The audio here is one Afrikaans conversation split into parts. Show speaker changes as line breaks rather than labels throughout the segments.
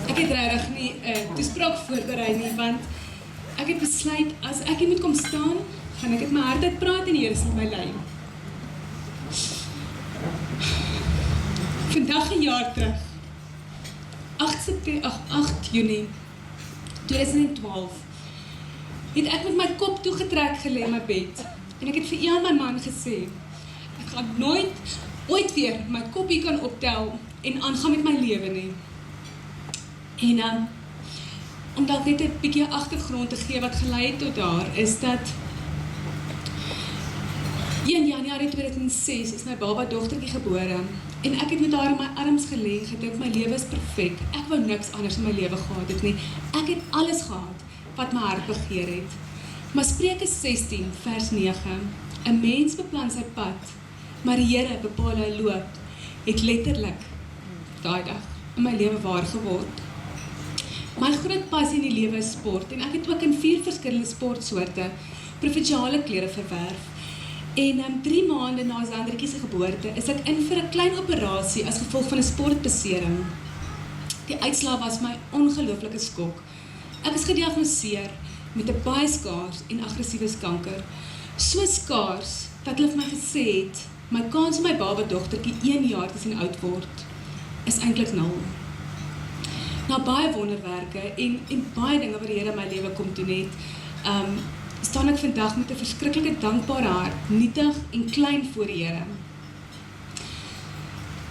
Ek het regtig nie 'n toespraak voorberei nie, want ek het besluit, as ek hier moet kom staan, gaan ek dit my hart uitpraat en die Here sal my lei. Vandag 'n jaar terug, 8 Junie 2012, het ek met my kop toegetrek gelê in my bed. En ek het vir Ian, my man, gesê, ek gaan nooit, ooit weer my kop hier kan optel en aangaan met my lewe nie. En om dalk net 'n bietjie agtergrond te gee wat gelei het tot daar, is dat 1 Januarie 2006 is my baba dogtertjie gebore. En ek het met haar in my arms gelê en gedink my lewe is perfek. Ek wou niks anders in my lewe gehad het nie. Ek het alles gehad wat my hart begeer het. Maar Spreuke 16 vers 9, 'n mens beplan sy pad, maar die Here bepaal hy loop, het letterlik daai dag in my lewe waar geword. My groot passie in die lewe is sport en ek het ook in 4 verskillende sportsoorte provinsiale klere verwerf. En 3 maande na Sandrietjie se geboorte is ek in vir 'n klein operasie as gevolg van 'n sportbesering. Die uitslag was my ongelooflike skok. Ek is gediagnoseer met 'n baie skaars en aggressiewe kanker. So skaars dat hulle vir my gesê het, my kans om my baba dogtertjie 1 jaar te sien oud word, is eintlik 0. Na baie wonderwerke en baie dinge wat die Here in my lewe kom doen het, staan ek vandag met 'n verskriklike dankbare hart, nietig en klein voor die Here.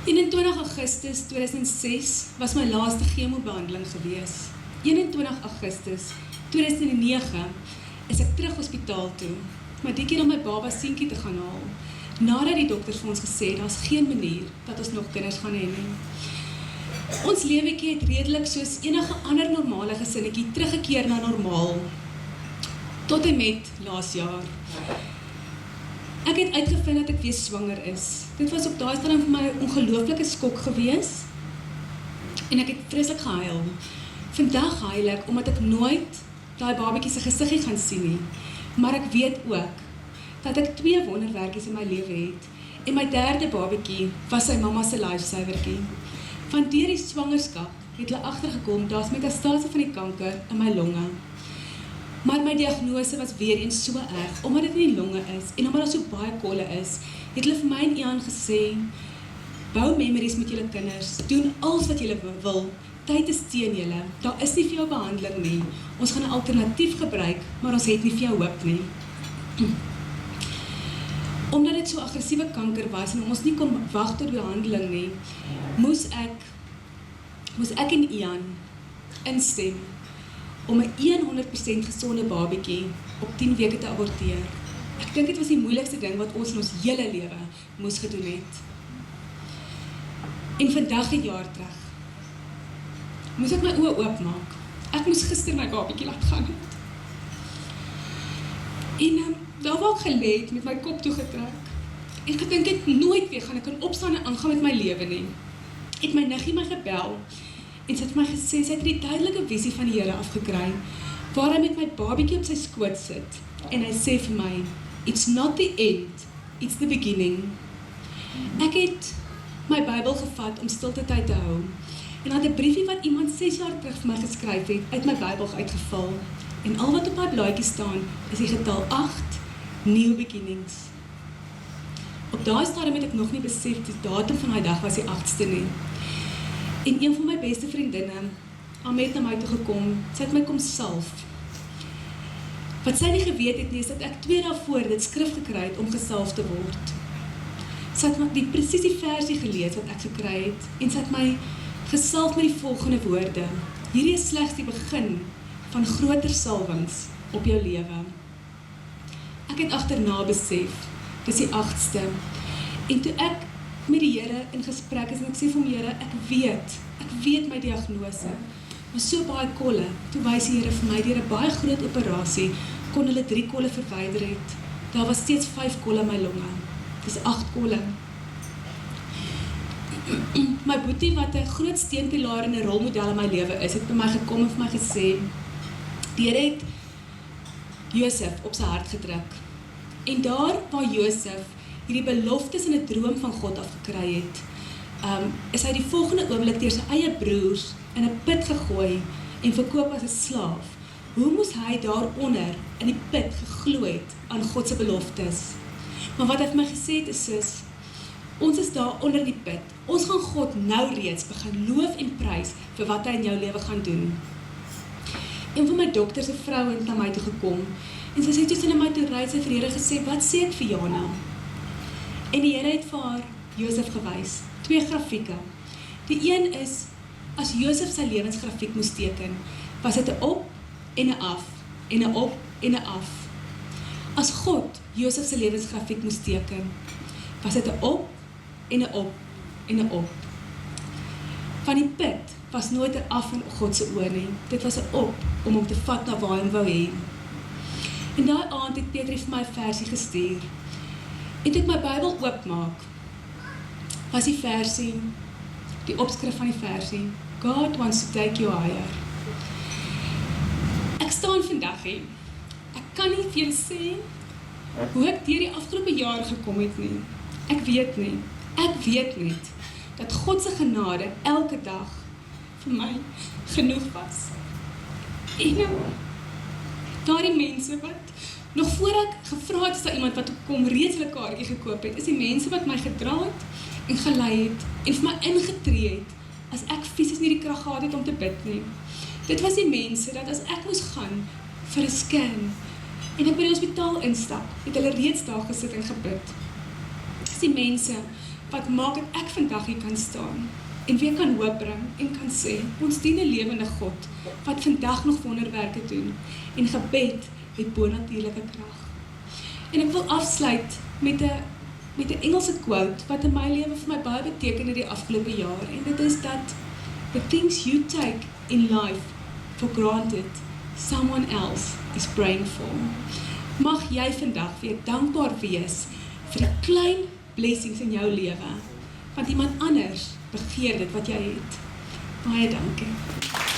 21 Augustus 2006 was my laaste chemobehandeling gewees. 21 Augustus 2009 is ek terug hospitaal toe, maar die keer om my baba seentjie te gaan haal, nadat die dokters vir ons gesê het, daar's geen manier dat ons nog kinders gaan hê nie. Ons lewetjie het redelik soos enige ander normale gesinnetjie teruggekeer na normaal, tot en met laas jaar. Ek het uitgevind dat ek weer swanger is. Dit was op daai stadium vir my 'n ongelooflike skok gewees, en ek het vreeslik gehuil. Vandag huil ek omdat ek nooit daai babatjie se gesiggie gaan sien nie, maar ek weet ook dat ek 2 wonderwerkies in my lewe het, en my 3de babatjie was sy mamma se lifesavertjie. Van deur die swangerskap het hulle agtergekom, daar's metastasie van die kanker in my longe. Maar my diagnose was weer eens so erg, omdat dit in die longe is, en omdat daar so baie kolle is, het hulle vir my en Ian gesê, bou memories met julle kinders, doen alles wat julle wil, tyd is teen julle, daar is nie vir jou behandeling nie, ons gaan 'n alternatief gebruik, maar ons het nie vir jou hoop nie. Omdat dit so aggressiewe kanker was, en ons nie kon wag tot behandeling nie, moes ek en Ian instem, om 'n 100% gesonde babatjie op 10 weke te aborteer. Ek dink dit was die moeilikste ding wat ons in ons hele lewe moes gedoen het. En vandag 'n jaar terug, moes ek my oë oopmaak. Ek moes gister my babatjie laat gaan het. En daar waar ek gelê het met my kop toegetrek, en gedink het nooit weer gaan ek kan opstaan en aangaan met my lewe nie, het my niggie my gebel, en sy het my gesê, sy het die duidelike visie van die Here afgekry, waar hy met my babatjie op sy skoot sit, en hy sê vir my, it's not the end, it's the beginning. Ek het my Bybel gevat om stilte tyd te hou, en had 'n briefie wat iemand 6 jaar terug vir my geskryf het, uit my Bybel uitgeval, en al wat op my blaadjie staan, is die getal 8, new beginnings. Op daai stadium het ek nog nie besef, die datum van daai dag was die 8ste nie. En een van my beste vriendinne, Amet, na my toe gekom, sy het my kom salf. Wat sy nie geweet het nie, is dat ek 2 dae voor dit skrif gekry het om gesalf te word. Sy het my presies die versie gelees wat ek gekry het, en sy het my gesalf met die volgende woorde, hierdie is slegs die begin van groter salwings op jou lewe. Ek het agterna besef, dis die 8ste, en toe ek met die Here in gesprek is, en ek sê vir hom, Here, ek weet my diagnose, maar so baie kolle, toe wys die Here vir my, deur 'n baie groot operasie, kon hulle 3 kolle verwyder het, daar was steeds 5 kolle in my longe, dis 8 kolle. My boetie, wat 'n groot steunpilaar en 'n rolmodel in my lewe is, het by my gekom en vir my gesê, die Here het Josef op sy hart gedruk, en daar waar Josef hierdie beloftes in 'n droom van God afgekry het, is hy die volgende oomblik deur sy eie broers in 'n put gegooi en verkoop as 'n slaaf. Hoe moes hy daaronder in die put geglo het aan God se beloftes? Maar wat hy vir my gesê het is, sis, ons is daar onder die put. Ons gaan God nou reeds begin loof en prys vir wat hy in jou lewe gaan doen. Een van my dokter se vroue het na my toe gekom en sy sê toe sy na my toe ry, sy vir die Here gesê, wat sê ek vir Jana? En die Here het vir haar Josef gewys, 2 grafieke. Die een is, as Josef sy lewensgrafiek moes teken, was dit 'n op en 'n af, en 'n op en 'n af. As God Josef sy lewensgrafiek moes teken, was dit 'n op en 'n op en 'n op. Van die put was nooit 'n af in God se oë nie. Dit was 'n op om hom te vat na waar hy hom wou hê. En daai aand het Petrus vir my 'n versie gestuur. En toe ek my Bybel oopmaak, was die versie, die opskrif van die versie, God wants to take you higher. Ek staan vandag hier. Ek kan nie vir julle sê hoe ek deur die afgelope jaar gekom het nie. Ek weet nie. Ek weet net dat God se genade elke dag vir my genoeg was. En daardie mense wat nog voor ek gevra het, is daar iemand wat kom reeds hulle kaartjie gekoop het, is die mense wat my gedra het en gelei het en vir my ingetree het as ek fisies nie die krag gehad het om te bid nie. Dit was die mense dat as ek moes gaan vir 'n scan en ek by die hospitaal instap, het hulle reeds daar gesit en gebid. Dit is die mense wat maak dat ek vandag hier kan staan en weer kan hoop bring en kan sê, ons dien 'n lewende God wat vandag nog wonderwerke doen en gebed het bonatuurlike krag. En ek wil afsluit met 'n Engelse quote wat in my lewe vir my baie beteken in die afgelope jaar, en dit is dat the things you take in life for granted, someone else is praying for. Mag jy vandag weer dankbaar wees vir die klein blessings in jou lewe, want iemand anders begeer dit wat jy het. Baie dankie.